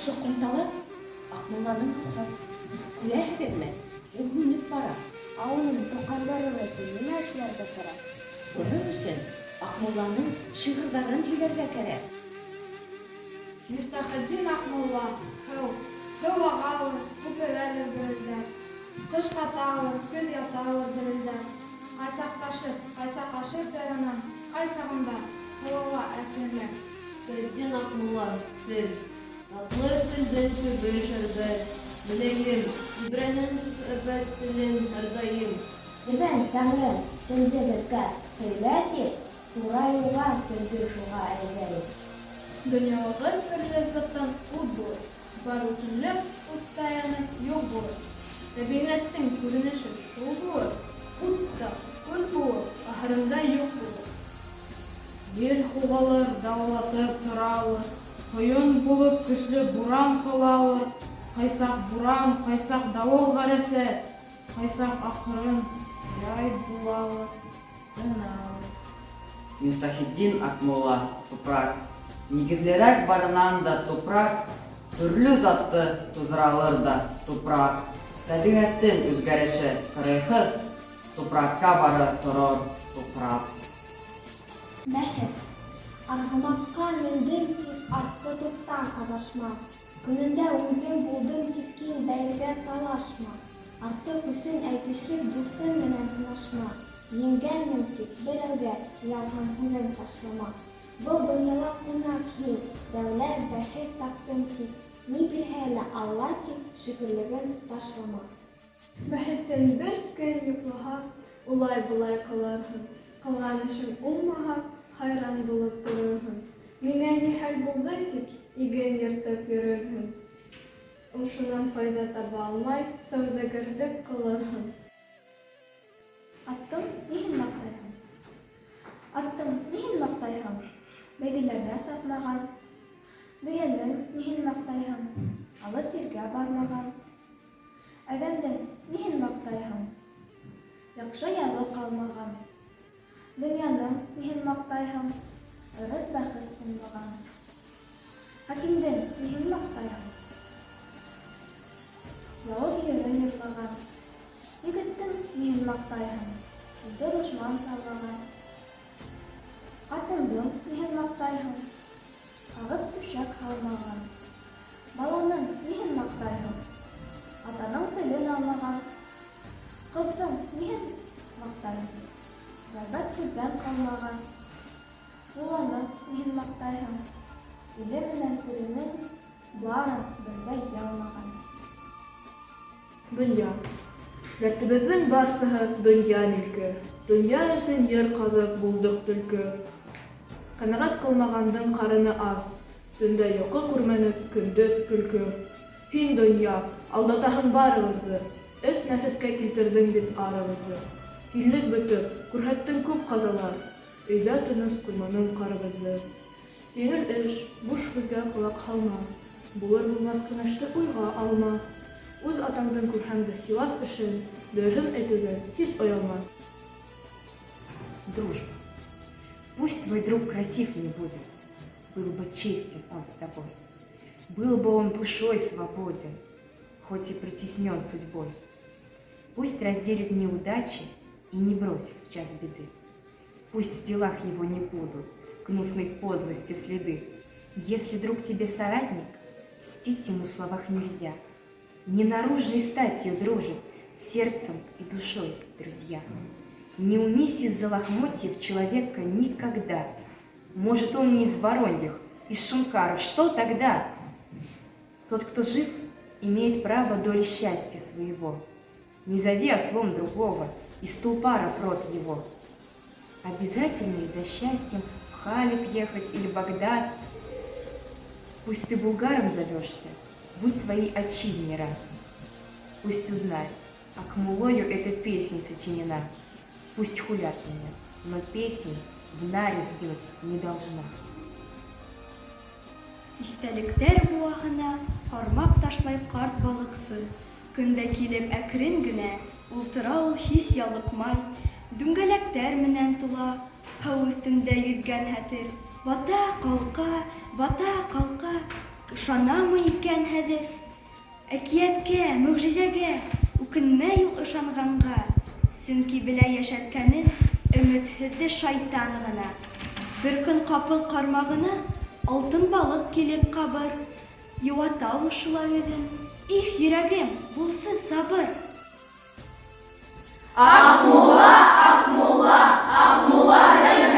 Ошо ҡумтала Аҡмулланың тоҡан. Күрәһегеҙме? Ул һүнеп бара. Уның тоҡандары өсөн нимә эшләргә кәрәк? Уның өсөн Аҡмулланың шиғырҙарын һөйләргә кәрәк. Мифтахетдин Аҡмулла һыу ағалыр, күперәлер берелдәр. Ҡыш ҡаталыр, көҙ яталыр берелдәр. Ҡайсаҡ ташыр, ҡайсаҡ ашыр яранан, ҡай сағында һыуға әкренләп. Мифтахетдин Аҡмулла тел. Татлы телдең төбө шәрбәт. Беләйем, тибрәнен һөрбәт телем һәрдаим. Беҙҙең Тәңрем телде беҙгә һөйләтеп, тура юлға телде шуға әйҙәйек. Донъялығын төрлө заттан ут булыр. Бар үҫемлек ут таянып юҡ булыр. Тәбиғәттең күренеше шул булыр. Ут та күл булыр, ахырында юҡ булыр. Ел һуғалыр, дауылатып торалыр. Ҡойон булып көслө буран ҡолалыр. Ҡайсаҡ буран, ҡайсаҡ дауыл ғәрәсә, ҡайсаҡ аҡырын яй булалыр, тыналыр. Мифтахетдин Аҡмулла тупрак. Нигеҙлерәк барынан да тупрак, төрлө затты туҙралыр да тупрак. Тәбиғәттең үҙгәреше ҡырыйһыҙ, тупракка бары торор тупрак. Бәхет. Арғымаҡҡа мендем тип артҡы туптан аҙашма. Көнөндә үҙем булдым тип киң бәйлегә талашма. Артыҡ өсөн әйтешеп дуҫың менән һынашма. Еңгәнмен тип берәүгә ялған һүҙен ташлама. Был донъяла ҡунаҡ һин, дәүләт, бәхет таптым тип, ни бирһә лә Алла тип шөкөрлөгөн ташлама. Бәхеттән бер көн юҡлаһа, улай-былай ҡылырһың. Ҡылған эшең уңмаһа, хайран булып торорһың. Миңә ни хәл булды тип, иген йыртып йөрөрһөң. Шунан файҙа таба алмай, сауҙагәрҙек ҡылырһың. Аттың ниһен маҡтайһың? Аттың ниһен маҡтайһың? Бәйгеләргә сапмаған. Дөйәнең ниһен маҡтайһың? Алыҫ ергә бармаған. Әҙәмдең ниһен маҡтайһың? Яҡшы яғы ҡалмаған. Донъяның ниһен маҡтайһың? Ырыҫ бәхет ҡунмаған. Хакимдең ниһен маҡтайһың? Яуыз йөрөн йырлаған. Егеттең ниһен маҡтайһың? Үҙе дошман сайлаған. Ҡатындың ниһен маҡтайһың? Ағып түшәк һалмаған. Баланың ниһен маҡтайһың? Атаның телен алмаған. Ҡыҙҙың ниһен маҡтайһың? Ғәйбәт һүҙҙән ҡалмаған. Улының ниһен маҡтайһың? Иле менән теренең барын бергә ялмаған. Донъя. Дәртебеҙҙең барсаһы донъя милке. Донъя өсөн ер ҡаҙып булдыҡ төлкө. Ҡәнәғәт ҡылмағандың ҡарыны ас. Төндә йоҡо күрмәнек, көндөҙ көлкө. Һин, донъя, алдатаһың барыбыҙҙы. Эт нәфескә килтерҙең бит арыбыҙҙы. Һиллек бөтөп, күрһәттең күп ҡазалар. Өйҙә тыныс ҡуйманың ҡарыбыҙҙы. Еңел эш, буш һүҙгә ҡолаҡ һалма. Булыр-булмаҫ кәңәште уйға алма. Үҙ атаңдың күрһәңде хилаф эшен, дөрөҫөн әйтеүгә һис оялма. Дружба. Пусть твой друг красив не будет, был бы честен он с тобой. Был бы он душой свободен, хоть и притеснен судьбой. Пусть разделит неудачи и не бросит в час беды. Пусть в делах его не будут гнусной подлости следы. Если друг тебе соратник, льстить ему в словах нельзя. Не наружной статью дружит, сердцем и душой, друзья. Не умись из-за лохмотьев человека никогда. Может, он не из Вороньих, из Шункаров, что тогда? Тот, кто жив, имеет право доли счастья своего. Не зови ослом другого, из тулпаров род его. Обязательно ли за счастьем в Халеб ехать или Багдад? Пусть ты булгаром зовешься, будь своей отчизне рад. Пусть узнает, Акмулою эта песня сочинена. Пусть хулят меня, но песень в наре сгинуть не должна. Истәлектәр буағына ҡармаҡ ташлай ҡарт балыҡсы. Көндә килеп әкрен генә, ултыра ул һис ялыҡмай. Дүңгәләктәр менән тула, һыу өҫтөндә йөҙгән хәтер. Бата ҡалҡа, Ышанамы икән хәҙер? Әкиәткә, мөғжизәгә үкенмәй ул ышанғанға, сөнки белә йәшәткәнен өмөтһеҙҙе шайтан ғына. Бер көн ҡапыл ҡармағына алтын балыҡ килеп ҡабыр, йыуата ул шулай үҙен. Их, йөрәгем, булсы сабыр. Акмулла, Акмулла, Акмулла районы